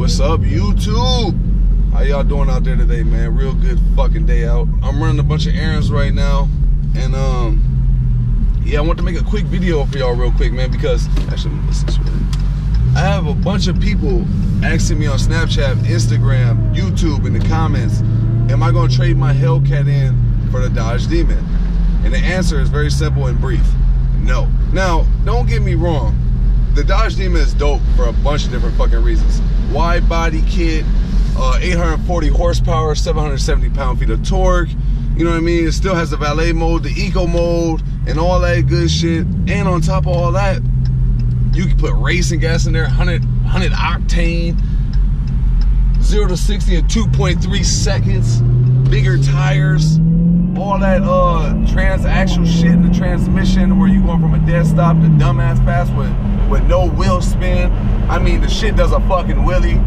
What's up, YouTube? How y'all doing out there today, man? Real good fucking day out. I'm running a bunch of errands right now, and yeah, I want to make a quick video for y'all real quick, man, because actually, I have a bunch of people asking me on Snapchat, Instagram, YouTube, in the comments, am I going to trade my Hellcat in for the Dodge Demon? And the answer is very simple and brief: no. Now, don't get me wrong, the Dodge Demon is dope for a bunch of different fucking reasons. Wide body kit, 840 horsepower, 770 pound-feet of torque. You know what I mean? It still has the valet mode, the eco mode, and all that good shit. And on top of all that, you can put racing gas in there, 100 octane, 0 to 60 in 2.3 seconds, bigger tires, all that transaxle shit in the transmission where you going from a dead stop to dumbass fast with no wheel spin. I mean, the shit does a fucking wheelie.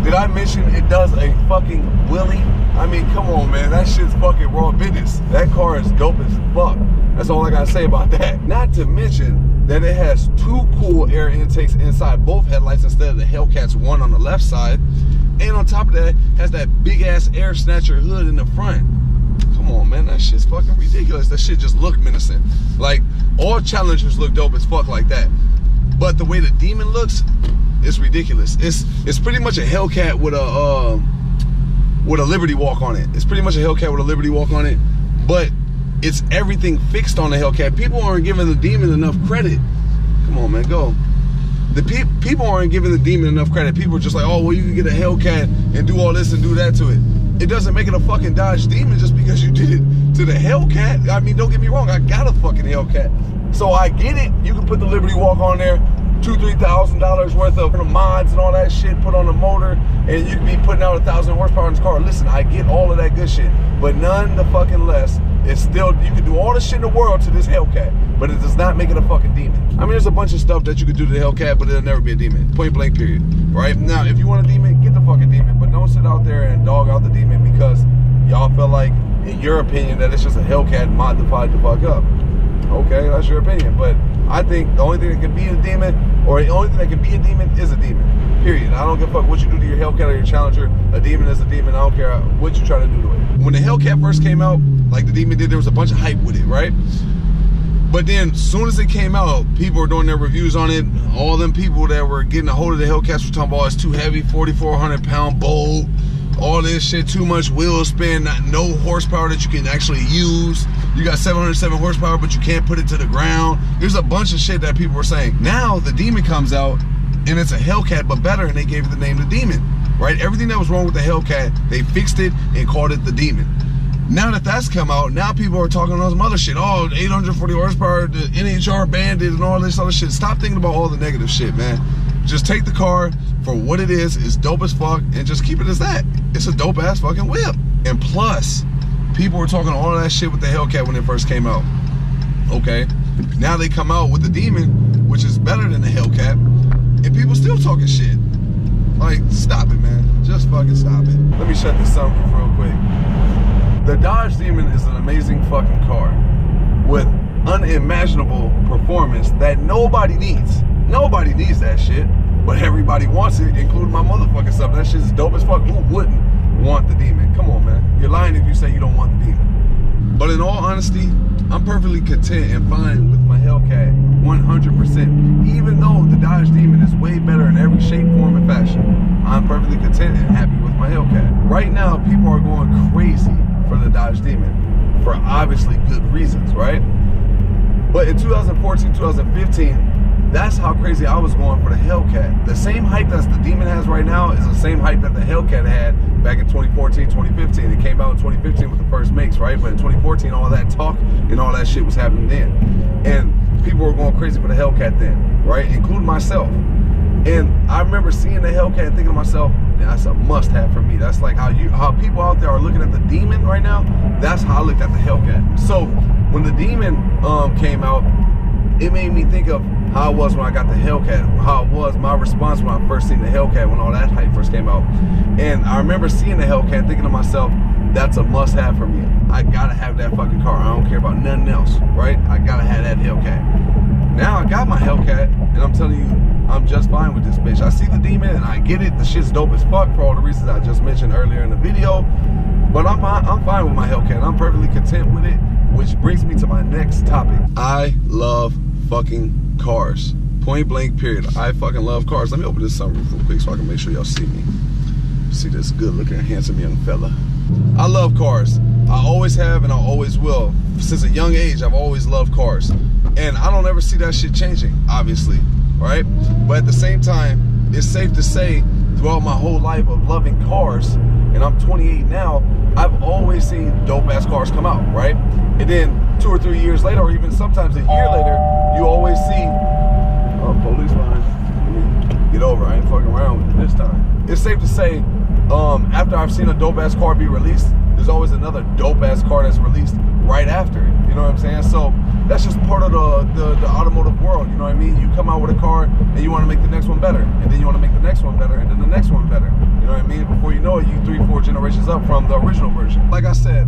Did I mention it does a fucking wheelie? I mean, come on, man. That shit's fucking raw business. That car is dope as fuck. That's all I gotta say about that. Not to mention that it has two cool air intakes inside both headlights instead of the Hellcat's one on the left side. And on top of that, has that big ass air snatcher hood in the front. Come on, man. That shit's fucking ridiculous. That shit just look menacing. Like, all Challengers look dope as fuck like that. But the way the Demon looks, it's ridiculous. It's pretty much a Hellcat with a Liberty Walk on it. It's pretty much a Hellcat with a Liberty Walk on it, but it's everything fixed on the Hellcat. People aren't giving the Demon enough credit. Come on, man, go. The people aren't giving the Demon enough credit. People are just like, oh, well, you can get a Hellcat and do all this and do that to it. It doesn't make it a fucking Dodge Demon just because you did it to the Hellcat. I mean, don't get me wrong, I got a fucking Hellcat. So I get it. You can put the Liberty Walk on there, $2,000–3,000 worth of mods and all that shit put on the motor, and you can be putting out 1,000 horsepower in this car. Listen, I get all of that good shit, but none the fucking less. It's still, you can do all the shit in the world to this Hellcat, but it does not make it a fucking Demon. I mean, there's a bunch of stuff that you could do to the Hellcat, but it'll never be a Demon. Point blank, period. Right? Now, if you want a Demon, get the fucking Demon, but don't sit out there and dog out the Demon because y'all feel like, in your opinion, that it's just a Hellcat modified to fuck up. Okay, that's your opinion, but I think the only thing that can be a Demon, or the only thing that can be a Demon, is a Demon. Period. I don't give a fuck what you do to your Hellcat or your Challenger. A Demon is a Demon. I don't care what you try to do to it. When the Hellcat first came out, like the Demon did, there was a bunch of hype with it, right? But then, as soon as it came out, people were doing their reviews on it. All them people that were getting a hold of the Hellcats were talking about it's too heavy, 4,400 pound bolt, all this shit, too much wheel spin, no horsepower that you can actually use. You got 707 horsepower, but you can't put it to the ground. There's a bunch of shit that people were saying. Now the Demon comes out, and it's a Hellcat, but better, and they gave it the name the Demon, right? Everything that was wrong with the Hellcat, they fixed it and called it the Demon. Now that that's come out, now people are talking on some other shit. Oh, 840 horsepower, the NHR Bandit, and all this other shit. Stop thinking about all the negative shit, man. Just take the car for what it is. It's dope as fuck, and just keep it as that. It's a dope ass fucking whip. And plus, people were talking all that shit with the Hellcat when it first came out. Okay, now they come out with the Demon, which is better than the Hellcat, and people still talking shit. Like, stop it, man. Just fucking stop it. Let me shut this sunroof real quick. The Dodge Demon is an amazing fucking car with unimaginable performance that nobody needs. Nobody needs that shit, but everybody wants it, including my motherfucking stuff. That shit's dope as fuck. Who wouldn't want the Demon? Come on, man. You're lying if you say you don't want the Demon. But in all honesty, I'm perfectly content and fine with my Hellcat 100%. Even though the Dodge Demon is way better in every shape, form, and fashion, I'm perfectly content and happy with my Hellcat. Right now, people are going crazy for the Dodge Demon for obviously good reasons, right? But in 2014, 2015, that's how crazy I was going for the Hellcat. The same hype that the Demon has right now is the same hype that the Hellcat had back in 2014, 2015. It came out in 2015 with the first makes, right? But in 2014, all that talk and all that shit was happening then. And people were going crazy for the Hellcat then, right? Including myself. And I remember seeing the Hellcat and thinking to myself, that's a must-have for me. That's like how people out there are looking at the Demon right now. That's how I looked at the Hellcat. So when the Demon came out, it made me think of how it was when I got the Hellcat, how it was my response when I first seen the Hellcat when all that hype first came out. And I remember seeing the Hellcat thinking to myself, that's a must-have for me. I gotta have that fucking car. I don't care about nothing else, right? I gotta have that Hellcat. Now I got my Hellcat, and I'm telling you, I'm just fine with this bitch. I see the Demon, and I get it. The shit's dope as fuck for all the reasons I just mentioned earlier in the video. But I'm fine with my Hellcat. I'm perfectly content with it, which brings me to my next topic. I love fucking cars. Point blank, period. I fucking love cars. Let me open this sunroof real quick so I can make sure y'all see me. See this good looking, handsome young fella. I love cars. I always have and I always will. Since a young age, I've always loved cars. And I don't ever see that shit changing, obviously, right? But at the same time, it's safe to say throughout my whole life of loving cars, and I'm 28 now, I've always seen dope ass cars come out, right? And then 2 or 3 years later, or even sometimes a year later, you always see police line. Get over, I ain't fucking around with it this time. It's safe to say, after I've seen a dope ass car be released, there's always another dope ass car that's released right after it. You know what I'm saying? So that's just part of the automotive world. You know what I mean? You come out with a car and you want to make the next one better, and then you want to make the next one better, and then the next one better. You know what I mean? Before you know it, you 3 or 4 generations up from the original version. Like I said,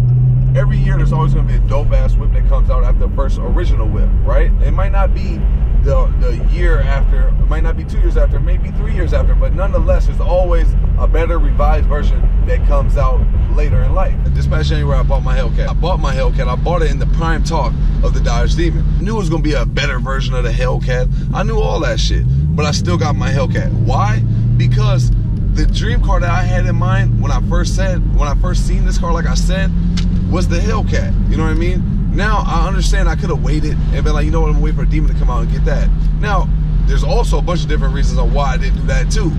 every year there's always going to be a dope ass whip that comes out after the first original whip, right? It might not be the year after, it might not be 2 years after, maybe 3 years after, but nonetheless, there's always a better revised version that comes out later in life. This past January, I bought my Hellcat. I bought it in the prime talk of the Dodge Demon. I knew it was gonna be a better version of the Hellcat. I knew all that shit, but I still got my Hellcat. Why? Because the dream car that I had in mind when I first seen this car, like I said, was the Hellcat. You know what I mean? Now, I understand I could have waited and been like, you know what, I'm gonna wait for a Demon to come out and get that. Now, there's also a bunch of different reasons on why I didn't do that too.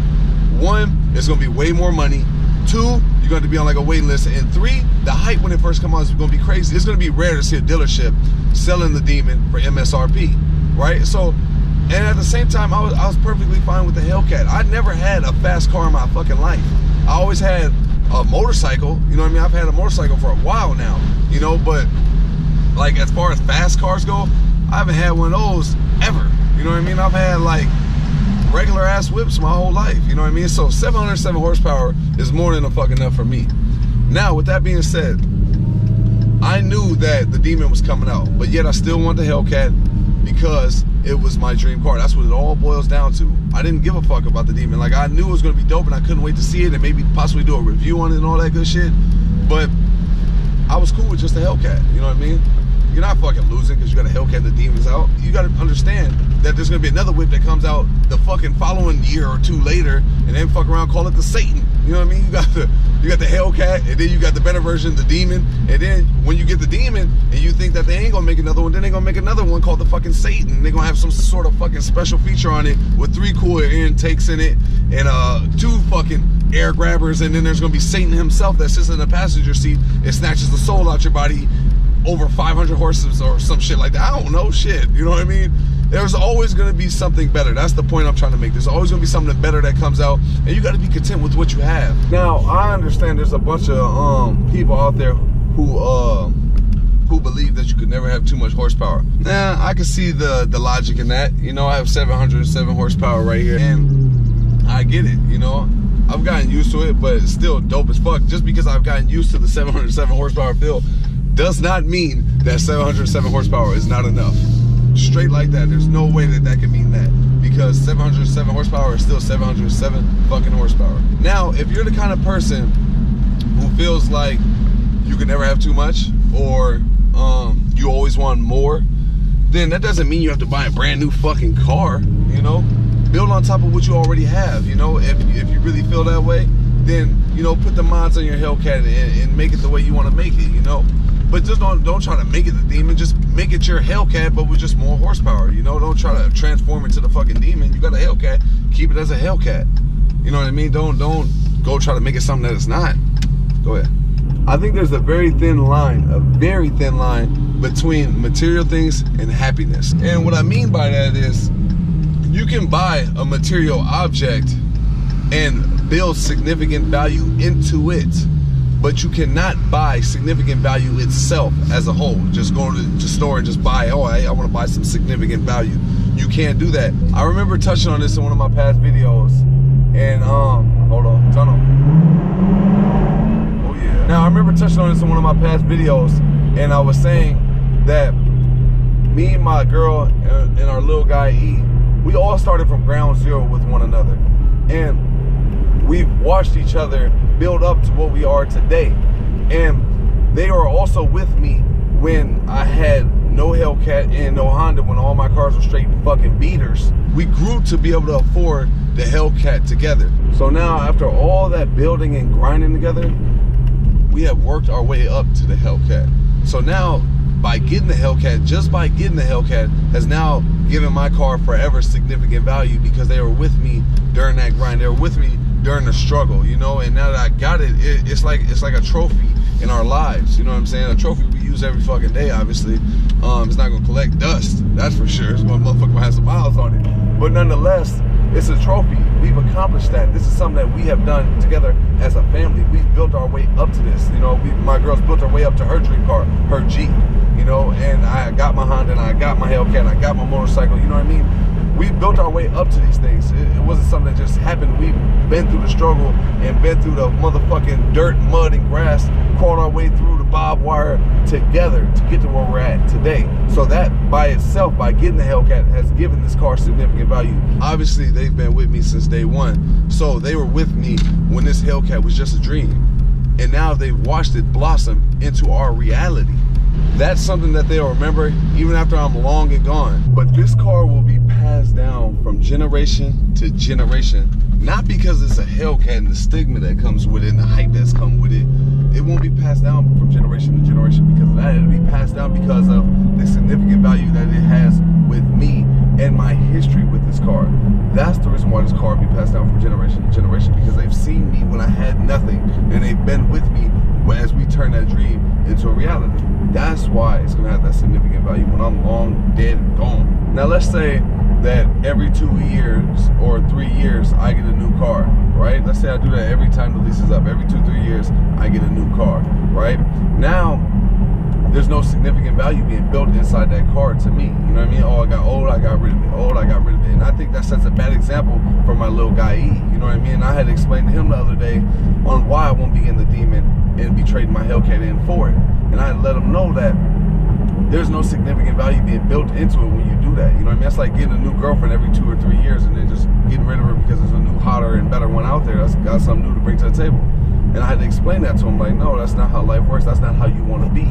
1, it's gonna be way more money. 2, you're going to be on like a waiting list. And 3, the hype when it first comes out is going to be crazy. It's going to be rare to see a dealership selling the Demon for MSRP, right? So, and at the same time, I was perfectly fine with the Hellcat. I never had a fast car in my fucking life. I always had a motorcycle, you know what I mean? I've had a motorcycle for a while now, you know, but like as far as fast cars go, I haven't had one of those ever, you know what I mean? I've had like regular ass whips my whole life, you know what I mean? So 707 horsepower is more than enough for me. Now, with that being said, I knew that the Demon was coming out, but yet I still want the Hellcat because it was my dream car. That's what it all boils down to. I didn't give a fuck about the Demon. Like, I knew it was gonna be dope and I couldn't wait to see it and maybe possibly do a review on it and all that good shit, but I was cool with just the Hellcat, you know what I mean? You're not fucking losing because you got a Hellcat and the Demon's out. You got to understand that there's going to be another whip that comes out the fucking following year or 2 later, and then fuck around, call it the Satan. You know what I mean? You got the Hellcat, and then you got the better version, the Demon, and then when you get the Demon and you think that they ain't going to make another one, then they're going to make another one called the fucking Satan. They're going to have some sort of fucking special feature on it with 3 cool air intakes in it and 2 fucking air grabbers, and then there's going to be Satan himself that sits in the passenger seat and snatches the soul out your body over 500 horses or some shit like that. I don't know, shit, you know what I mean? There's always going to be something better. That's the point I'm trying to make. There's always going to be something better that comes out, and you got to be content with what you have. Now, I understand there's a bunch of people out there who believe that you could never have too much horsepower. Nah, I can see the logic in that. You know, I have 707 horsepower right here, and I get it, you know? I've gotten used to it, but it's still dope as fuck. Just because I've gotten used to the 707 horsepower feel does not mean that 707 horsepower is not enough. Straight like that. There's no way that can mean that, because 707 horsepower is still 707 fucking horsepower. Now, if you're the kind of person who feels like you can never have too much, or you always want more, then that doesn't mean you have to buy a brand new fucking car, you know? Build on top of what you already have, you know? If you really feel that way, then, you know, put the mods on your Hellcat and make it the way you want to make it, you know? But just don't try to make it the Demon. Just make it your Hellcat, but with just more horsepower, you know? Don't try to transform it to the fucking Demon. You got a Hellcat, keep it as a Hellcat. You know what I mean? Don't go try to make it something that it's not. Go ahead. I think there's a very thin line between material things and happiness. And what I mean by that is, you can buy a material object and build significant value into it, but you cannot buy significant value itself as a whole. Just go to the store and just buy, oh, I want to buy some significant value. You can't do that. I remember touching on this in one of my past videos, and hold on, tunnel. Oh yeah. Now I remember touching on this in one of my past videos, and I was saying that me, my girl, and our little guy E, we all started from ground zero with one another. And we've watched each other build up to what we are today. And they are also with me when I had no Hellcat and no Honda, when all my cars were straight fucking beaters. We grew to be able to afford the Hellcat together. So now, after all that building and grinding together, we have worked our way up to the Hellcat. So now, by getting the Hellcat, just by getting the Hellcat, has now given my car forever significant value, because they were with me during that grind. They were with me during the struggle, you know. And now that I got it, it's like a trophy in our lives, you know what I'm saying? A trophy we use every fucking day, obviously. It's not gonna collect dust, that's for sure. It's gonna motherfucker have some miles on it. But nonetheless, it's a trophy. We've accomplished that. This is something that we have done together as a family. We've built our way up to this. You know, my girl's built her way up to her dream car, her Jeep, you know, and I got my Honda, and I got my Hellcat, and I got my motorcycle, you know what I mean? We've built our way up to these things. It wasn't something that just happened. We've been through the struggle and been through the motherfucking dirt, mud, and grass, crawled our way through the barbed wire together to get to where we're at today. So that by itself, by getting the Hellcat, has given this car significant value. Obviously, they've been with me since day one. So they were with me when this Hellcat was just a dream. And now they've watched it blossom into our reality. That's something that they'll remember even after I'm long and gone. But this car will be passed down from generation to generation. Not because it's a Hellcat and the stigma that comes with it and the hype that's come with it. It won't be passed down from generation to generation because of that. It'll be passed down because of the significant value that it has with me and my history with this car. That's the reason why this car will be passed down from generation to generation, because they've seen me when I had nothing, and they've been with me as we turn that dream into a reality. That's why it's gonna have that significant value when I'm long dead and gone. Now let's say that every 2 years or 3 years I get a new car, right? Let's say I do that every time the lease is up. Every 2-3 years I get a new car, right? Now there's no significant value being built inside that car to me. You know what I mean? Oh, I got old, I got rid of it. Old, I got rid of it. And I think that sets a bad example for my little guy E. You know what I mean? I had to explain to him the other day on why I won't be in the Demon and be trading my Hellcat in for it. And I had to let him know that there's no significant value being built into it when you do that. You know what I mean? That's like getting a new girlfriend every 2 or 3 years and then just getting rid of her because there's a new, hotter, and better one out there that's got something new to bring to the table. And I had to explain that to him, like, no, that's not how life works. That's not how you want to be.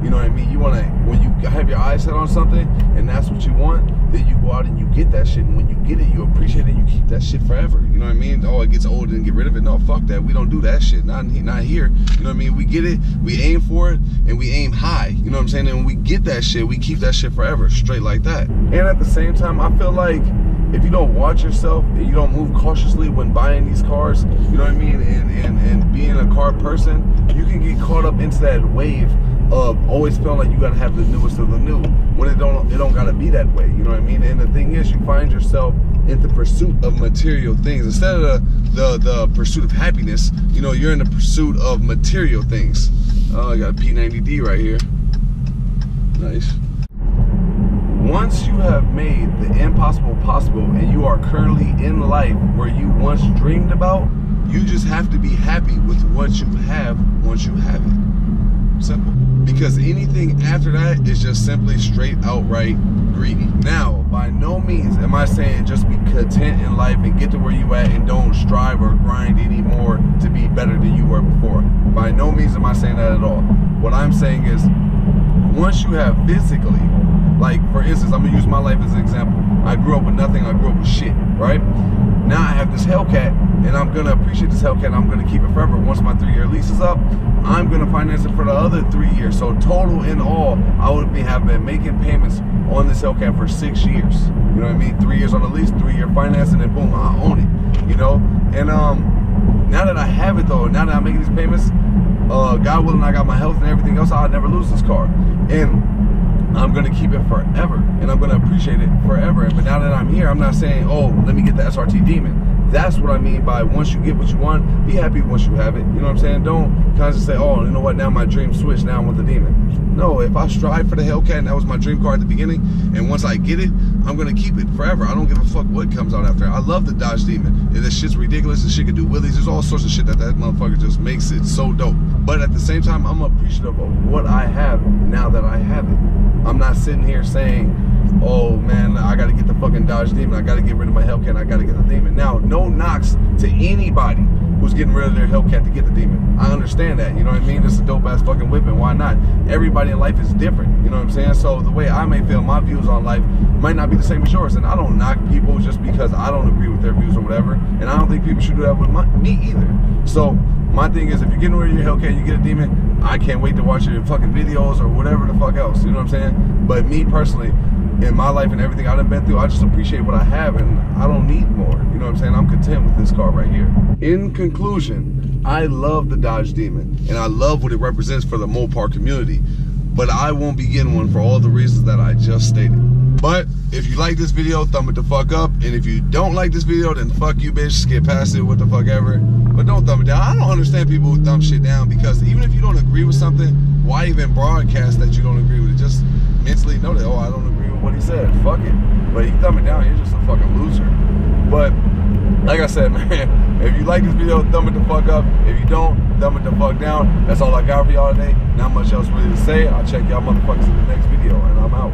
You know what I mean? You want to, when you have your eyes set on something and that's what you want, then you go out and you get that shit. And when you get it, you appreciate it and you keep that shit forever. You know what I mean? Oh, it gets old and get rid of it. No, fuck that. We don't do that shit. Not here. You know what I mean? We get it, we aim for it, and we aim high. You know what I'm saying? And when we get that shit, we keep that shit forever, straight like that. And at the same time, I feel like if you don't watch yourself and you don't move cautiously when buying these cars, you know what I mean, and being a car person, you can get caught up into that wave of always feeling like you gotta have the newest of the new, when it don't gotta be that way. You know what I mean? And the thing is, you find yourself in the pursuit of material things instead of the pursuit of happiness. You know, you're in the pursuit of material things. Oh, I got a P90D right here. Nice. Once you have made the impossible possible and you are currently in life where you once dreamed about, you just have to be happy with what you have once you have it. Simple. Because anything after that is just simply straight outright greedy. Now, by no means am I saying just be content in life and get to where you at and don't strive or grind anymore to be better than you were before. By no means am I saying that at all. What I'm saying is, once you have physically, like for instance, I'm gonna use my life as an example. I grew up with nothing, I grew up with shit, right? Now I have this Hellcat and I'm gonna appreciate this Hellcat and I'm gonna keep it forever. Once my 3-year lease is up, I'm gonna finance it for the other 3 years. So total in all, I would have been making payments on this Hellcat for 6 years. You know what I mean? 3 years on the lease, 3-year finance, and then boom, I own it, you know? And now that I have it though, now that I'm making these payments, God willing, I got my health and everything else, I'll never lose this car. And I'm gonna keep it forever, and I'm gonna appreciate it forever. But now that I'm here, I'm not saying, oh, let me get the SRT Demon. That's what I mean by once you get what you want, be happy once you have it. You know what I'm saying? Don't constantly say, oh, you know what, now my dream switched, now I want the Demon. No, if I strive for the Hellcat and that was my dream car at the beginning, and once I get it, I'm gonna keep it forever. I don't give a fuck what comes out after. I love the Dodge Demon. This shit's ridiculous. This shit can do wheelies. There's all sorts of shit that motherfucker just makes it so dope. But at the same time, I'm appreciative of what I have now that I have it. I'm not sitting here saying, oh man, I gotta get the fucking Dodge Demon, I gotta get rid of my Hellcat, I gotta get the Demon. Now, no knocks to anybody who's getting rid of their Hellcat to get the Demon. I understand that, you know what I mean? It's a dope ass fucking whip, and why not? Everybody in life is different, you know what I'm saying? So the way I may feel, my views on life might not be the same as yours, and I don't knock people just because I don't agree with their views or whatever, and I don't think people should do that with me either. So my thing is, if you're getting rid of your Hellcat, you get a Demon, I can't wait to watch your fucking videos or whatever the fuck else, you know what I'm saying? But me personally, in my life and everything I've been through, I just appreciate what I have, and I don't need more. You know what I'm saying? I'm content with this car right here. In conclusion, I love the Dodge Demon, and I love what it represents for the Mopar community, but I won't be getting one for all the reasons that I just stated. But if you like this video, thumb it the fuck up, and if you don't like this video, then fuck you, bitch, skip past it, what the fuck ever. But don't thumb it down. I don't understand people who thumb shit down, because even if you don't agree with something, why even broadcast that you don't agree with it? Just mentally know that, oh, I don't agree with what he said, fuck it. But you thumb it down, you're just a fucking loser. But like I said, man, if you like this video, thumb it the fuck up. If you don't, thumb it the fuck down. That's all I got for y'all today. Not much else really to say. I'll check y'all motherfuckers in the next video, and I'm out.